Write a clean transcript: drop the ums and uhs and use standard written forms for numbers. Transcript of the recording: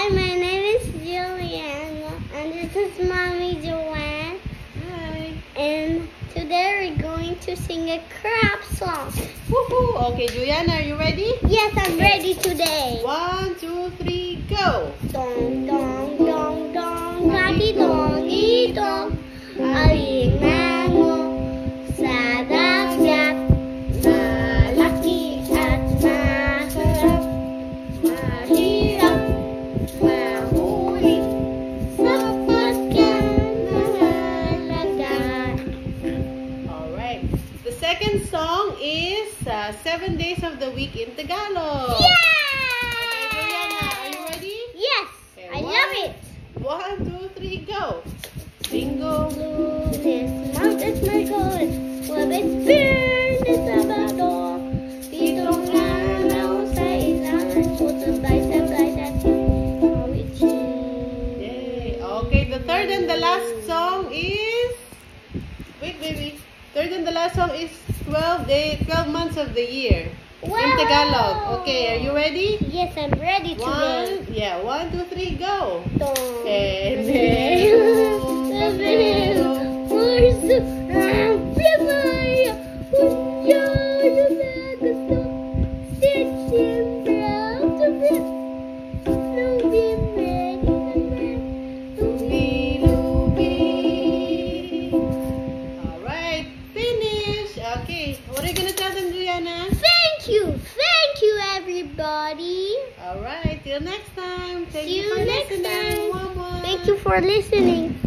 Hi, my name is Juliana, and this is Mommy Joanne. Hi. And today we're going to sing a crap song. Woohoo! Okay, Juliana, are you ready? Yes, I'm ready today. 1, 2, 3, go! Dong, dong, dong, dong, dati dong, dong. Alimango sa dagat, malaki at masarap, mahirap mahuli sapagkat mahalaga. Alright. The second song is 7 Days of the Week in Tagalog. Yeah! Okay, Juliana, are you ready? Yes, Okay, I love it. 1, 2, 3, go! Bingo! Lunes, martes, miércoles, jueves, viernes, sábado. Pitong araw sa isang sabay-sabay natin awitin. Yay! Okay, the third and the last song is... Wait, baby. Third and the last song is 12 months of the year. In Wow! Tagalog. Okay, are you ready? Yes, I'm ready today. 1, 2, 3, go! Dong. Enero, Febrero, marzo, abril, mayo, junio, agosto, septiembre, octubre, noviembre, Lubi. Alright, finish! Okay, what are you gonna tell them, Juliana? Thank you, everybody. Alright, till next time. Thank See you for you next listening. time. Mwah, mwah. Thank you for listening.